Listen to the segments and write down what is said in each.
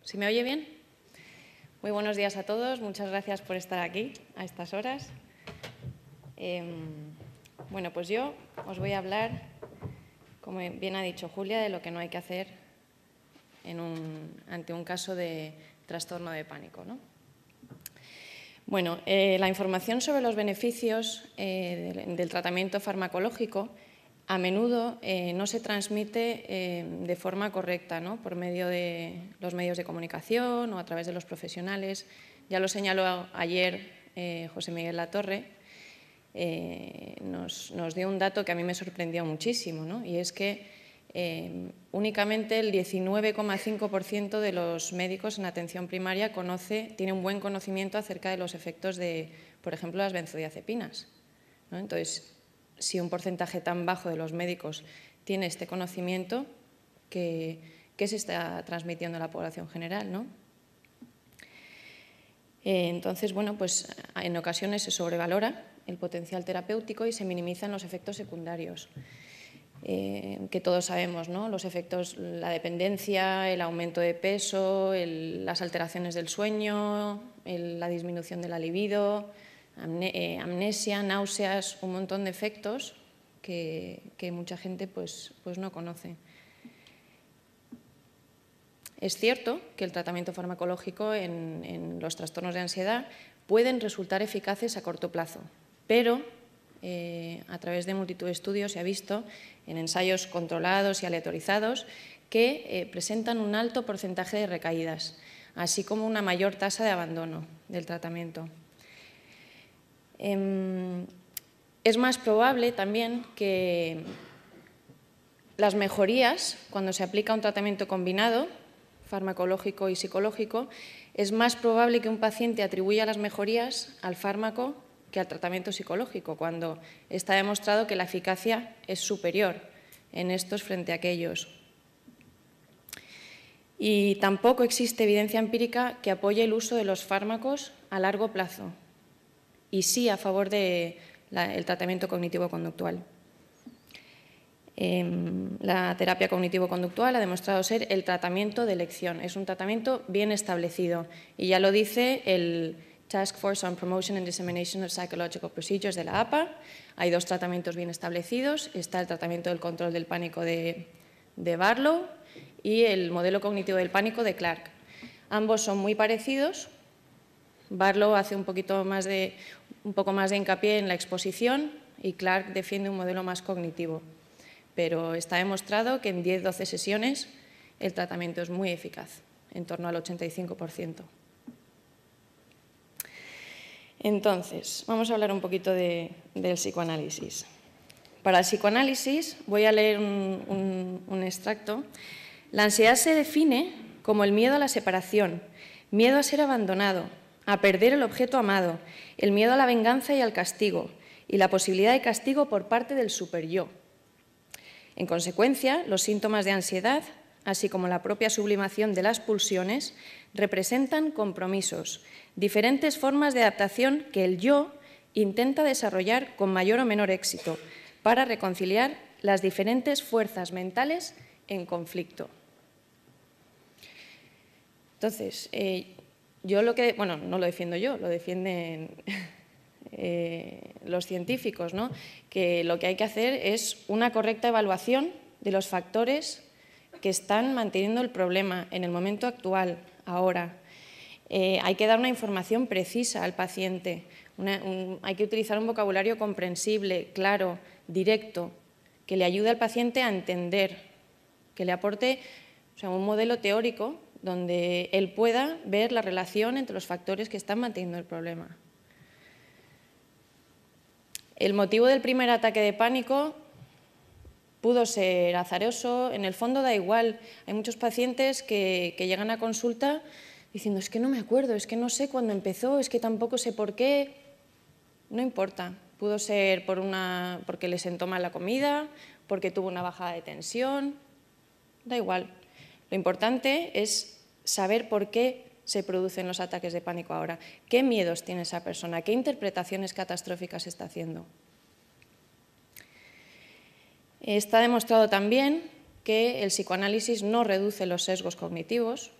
¿Se me oye bien? Muy buenos días a todos. Muchas gracias por estar aquí a estas horas. Bueno, pues yo os voy a hablar, como bien ha dicho Julia, de lo que no hay que hacer ante un caso de trastorno de pánico, ¿no? Bueno, la información sobre los beneficios del tratamiento farmacológico a menudo no se transmite de forma correcta, ¿no? Por medio de los medios de comunicación o a través de los profesionales. Ya lo señaló ayer José Miguel Latorre, nos dio un dato que a mí me sorprendió muchísimo, ¿no? Y es que únicamente el 19,5% de los médicos en atención primaria tiene un buen conocimiento acerca de los efectos de, por ejemplo, las benzodiazepinas, ¿no? Entonces, si un porcentaje tan bajo de los médicos tiene este conocimiento, ¿qué se está transmitiendo a la población general, ¿no? Entonces, bueno, pues en ocasiones se sobrevalora el potencial terapéutico y se minimizan los efectos secundarios. Que todos sabemos, ¿no? Los efectos, la dependencia, el aumento de peso, las alteraciones del sueño, la disminución de la libido, amnesia, náuseas, un montón de efectos que mucha gente pues no conoce. Es cierto que el tratamiento farmacológico en los trastornos de ansiedad pueden resultar eficaces a corto plazo, pero a través de multitud de estudios se ha visto en ensayos controlados y aleatorizados que presentan un alto porcentaje de recaídas, así como una mayor tasa de abandono del tratamiento. Es más probable también que las mejorías, cuando se aplica un tratamiento combinado, farmacológico y psicológico, es más probable que un paciente atribuya las mejorías al fármaco que al tratamiento psicológico, cuando está demostrado que la eficacia es superior en estos frente a aquellos. Y tampoco existe evidencia empírica que apoye el uso de los fármacos a largo plazo, y sí a favor del tratamiento cognitivo-conductual. La terapia cognitivo-conductual ha demostrado ser el tratamiento de elección. Es un tratamiento bien establecido y ya lo dice el Task Force on Promotion and Dissemination of Psychological Procedures de la APA. Hay dos tratamientos bien establecidos. Está el tratamiento del control del pánico de Barlow y el modelo cognitivo del pánico de Clark. Ambos son muy parecidos. Barlow hace un poco más de hincapié en la exposición y Clark defiende un modelo más cognitivo. Pero está demostrado que en 10-12 sesiones el tratamiento es muy eficaz, en torno al 85%. Entonces, vamos a hablar un poquito del psicoanálisis. Para el psicoanálisis voy a leer un extracto. La ansiedad se define como el miedo a la separación, miedo a ser abandonado, a perder el objeto amado, el miedo a la venganza y al castigo, y la posibilidad de castigo por parte del superyo. En consecuencia, los síntomas de ansiedad, así como la propia sublimación de las pulsiones, representan compromisos, diferentes formas de adaptación que el yo intenta desarrollar con mayor o menor éxito para reconciliar las diferentes fuerzas mentales en conflicto. Entonces, no lo defiendo yo, lo defienden los científicos, ¿no? Que lo que hay que hacer es una correcta evaluación de los factores que están manteniendo el problema en el momento actual, ahora. Hay que dar una información precisa al paciente, hay que utilizar un vocabulario comprensible, claro, directo, que le ayude al paciente a entender, que le aporte un modelo teórico donde él pueda ver la relación entre los factores que están manteniendo el problema. El motivo del primer ataque de pánico pudo ser azaroso, en el fondo da igual. Hay muchos pacientes que llegan a consulta diciendo es que no me acuerdo, es que no sé cuándo empezó, es que tampoco sé por qué. No importa, pudo ser porque le sentó mal la comida, porque tuvo una bajada de tensión, da igual. Lo importante es saber por qué se producen los ataques de pánico ahora. ¿Qué miedos tiene esa persona? ¿Qué interpretaciones catastróficas está haciendo? Está demostrado también que el psicoanálisis no reduce los sesgos cognitivos,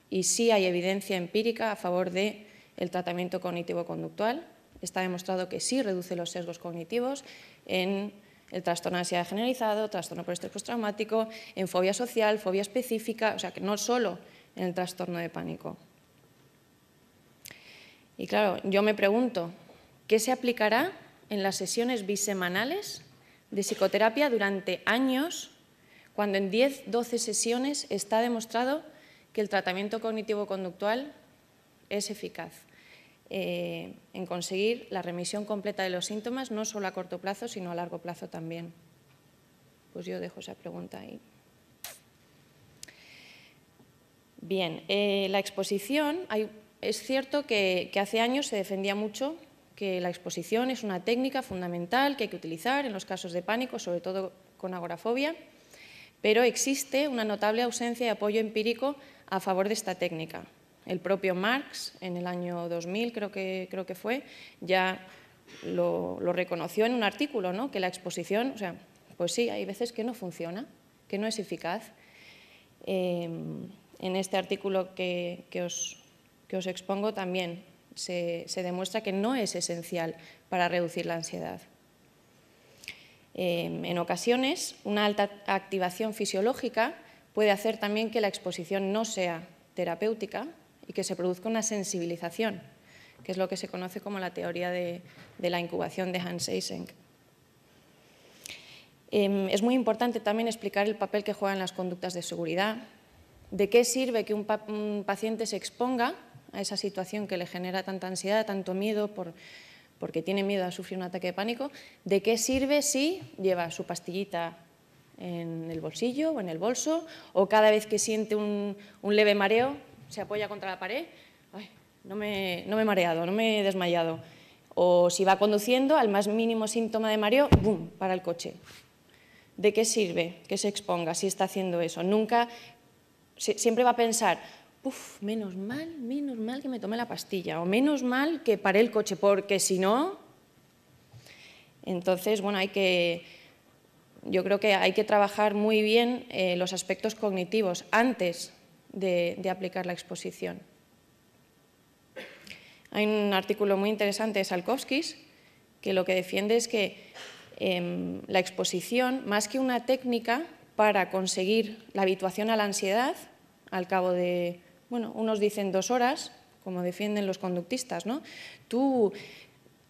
y sí hay evidencia empírica a favor del tratamiento cognitivo-conductual. Está demostrado que sí reduce los sesgos cognitivos en el trastorno de ansiedad generalizado, trastorno por estrés postraumático, en fobia social, fobia específica, o sea que no solo en el trastorno de pánico. Y claro, yo me pregunto, ¿qué se aplicará en las sesiones bisemanales de psicoterapia durante años, cuando en 10-12 sesiones está demostrado que el tratamiento cognitivo-conductual es eficaz en conseguir la remisión completa de los síntomas, no solo a corto plazo, sino a largo plazo también? Pues yo dejo esa pregunta ahí. Bien, la exposición, es cierto que hace años se defendía mucho que la exposición es una técnica fundamental que hay que utilizar en los casos de pánico, sobre todo con agorafobia, pero existe una notable ausencia de apoyo empírico a favor de esta técnica. El propio Marx, en el año 2000, creo que fue, ya lo reconoció en un artículo, ¿no? Que la exposición, o sea, pues sí, hay veces que no funciona, que no es eficaz. En este artículo que os expongo también se demuestra que no es esencial para reducir la ansiedad. En ocasiones, una alta activación fisiológica puede hacer también que la exposición no sea terapéutica y que se produzca una sensibilización, que es lo que se conoce como la teoría de la incubación de Hans Eysenck. Es muy importante también explicar el papel que juegan las conductas de seguridad, de qué sirve que un paciente se exponga a esa situación que le genera tanta ansiedad, tanto miedo, porque tiene miedo a sufrir un ataque de pánico, de qué sirve si lleva su pastillita en el bolsillo o en el bolso, o cada vez que siente un leve mareo se apoya contra la pared. Ay, no me he mareado, no me he desmayado. O si va conduciendo, al más mínimo síntoma de mareo, ¡bum!, para el coche. ¿De qué sirve que se exponga si está haciendo eso? Nunca, siempre va a pensar, menos mal que me tomé la pastilla, o menos mal que paré el coche, porque si no... Entonces, bueno, yo creo que hay que trabajar muy bien los aspectos cognitivos antes de aplicar la exposición. Hay un artículo muy interesante de Salkowskis que lo que defiende es que la exposición, más que una técnica para conseguir la habituación a la ansiedad, al cabo de, bueno, unos dicen 2 horas, como defienden los conductistas, ¿no? Tú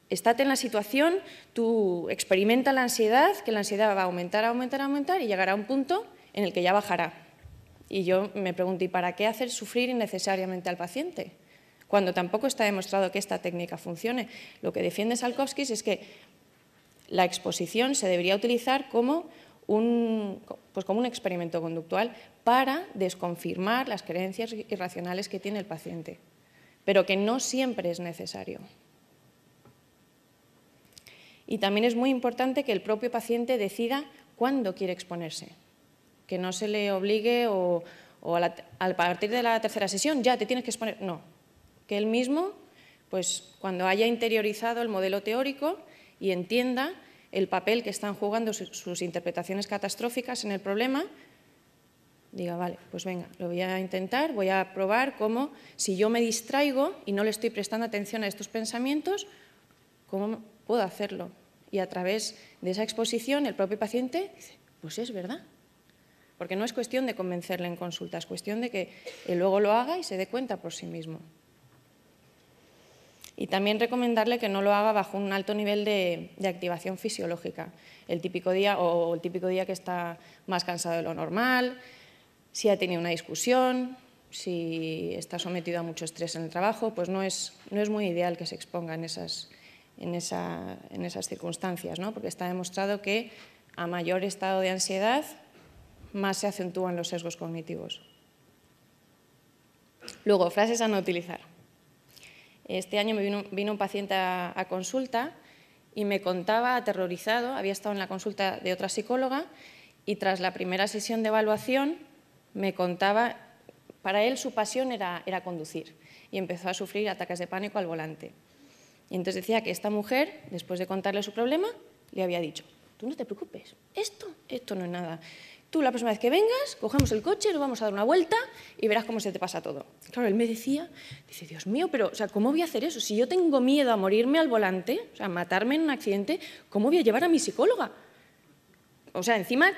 estate en la situación, tú experimenta la ansiedad, que la ansiedad va a aumentar, aumentar, aumentar y llegará a un punto en el que ya bajará. Y yo me pregunto, ¿y para qué hacer sufrir innecesariamente al paciente? Cuando tampoco está demostrado que esta técnica funcione. Lo que defiende Salkowskis es que la exposición se debería utilizar como un experimento conductual para desconfirmar las creencias irracionales que tiene el paciente, pero que no siempre es necesario. Y también es muy importante que el propio paciente decida cuándo quiere exponerse, que no se le obligue o a partir de la 3.ª sesión ya te tienes que exponer. No, que él mismo, pues cuando haya interiorizado el modelo teórico y entienda el papel que están jugando sus interpretaciones catastróficas en el problema, diga, vale, pues venga, lo voy a intentar, voy a probar cómo, si yo me distraigo y no le estoy prestando atención a estos pensamientos, ¿cómo puedo hacerlo? Y a través de esa exposición el propio paciente dice, pues es verdad. Porque no es cuestión de convencerle en consulta, es cuestión de que él luego lo haga y se dé cuenta por sí mismo. Y también recomendarle que no lo haga bajo un alto nivel de activación fisiológica. El típico día que está más cansado de lo normal, si ha tenido una discusión, si está sometido a mucho estrés en el trabajo, pues no es muy ideal que se exponga en esas circunstancias, ¿no? Porque está demostrado que a mayor estado de ansiedad, más se acentúan los sesgos cognitivos. Luego, frases a no utilizar. Este año me vino un paciente a consulta y me contaba, aterrorizado, había estado en la consulta de otra psicóloga y tras la primera sesión de evaluación me contaba, para él su pasión era conducir y empezó a sufrir ataques de pánico al volante. Y entonces decía que esta mujer, después de contarle su problema, le había dicho, tú no te preocupes, esto no es nada. tú la próxima vez que vengas, cogemos el coche, nos vamos a dar una vuelta y verás cómo se te pasa todo. Claro, él me decía, dice, Dios mío, pero o sea, ¿cómo voy a hacer eso? Si yo tengo miedo a morirme al volante, o sea, matarme en un accidente, ¿cómo voy a llevar a mi psicóloga? O sea, encima,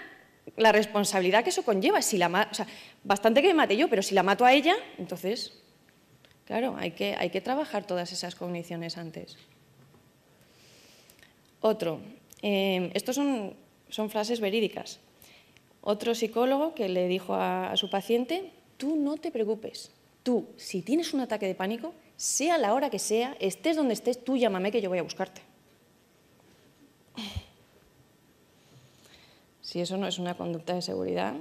la responsabilidad que eso conlleva, si la o sea, bastante que me mate yo, pero si la mato a ella, entonces, claro, hay que trabajar todas esas cogniciones antes. Otro, estos son frases verídicas. Otro psicólogo que le dijo a su paciente, tú no te preocupes, tú, si tienes un ataque de pánico, sea la hora que sea, estés donde estés, tú llámame que yo voy a buscarte. Si eso no es una conducta de seguridad.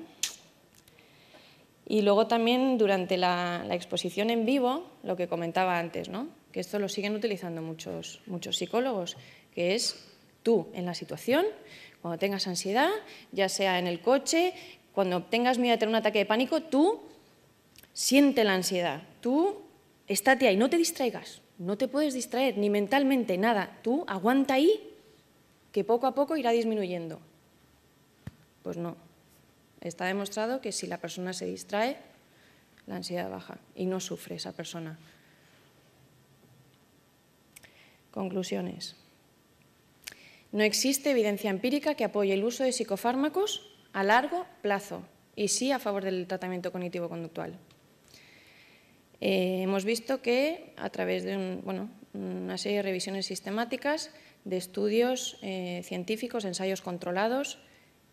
Y luego también durante la exposición en vivo, lo que comentaba antes, ¿no? Que esto lo siguen utilizando muchos psicólogos, que es tú en la situación, cuando tengas ansiedad, ya sea en el coche, cuando tengas miedo de tener un ataque de pánico, tú siente la ansiedad, tú estate ahí, no te distraigas, no te puedes distraer ni mentalmente, nada, tú aguanta ahí, que poco a poco irá disminuyendo. Pues no. Está demostrado que si la persona se distrae, la ansiedad baja y no sufre esa persona. Conclusiones. No existe evidencia empírica que apoye el uso de psicofármacos a largo plazo y sí a favor del tratamiento cognitivo-conductual. Hemos visto que a través de una serie de revisiones sistemáticas, de estudios científicos, ensayos controlados,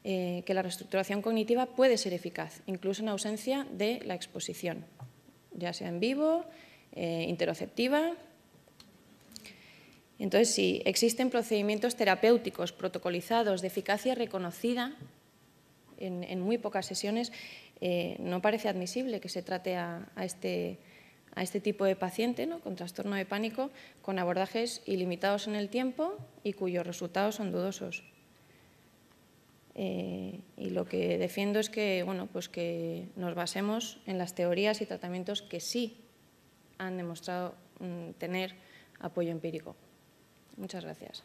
que la reestructuración cognitiva puede ser eficaz, incluso en ausencia de la exposición, ya sea en vivo, interoceptiva. Entonces, si existen procedimientos terapéuticos protocolizados de eficacia reconocida en muy pocas sesiones, no parece admisible que se trate a este tipo de paciente, ¿no?, con trastorno de pánico, con abordajes ilimitados en el tiempo y cuyos resultados son dudosos. Y lo que defiendo es que, pues que nos basemos en las teorías y tratamientos que sí han demostrado tener apoyo empírico. Muchas gracias.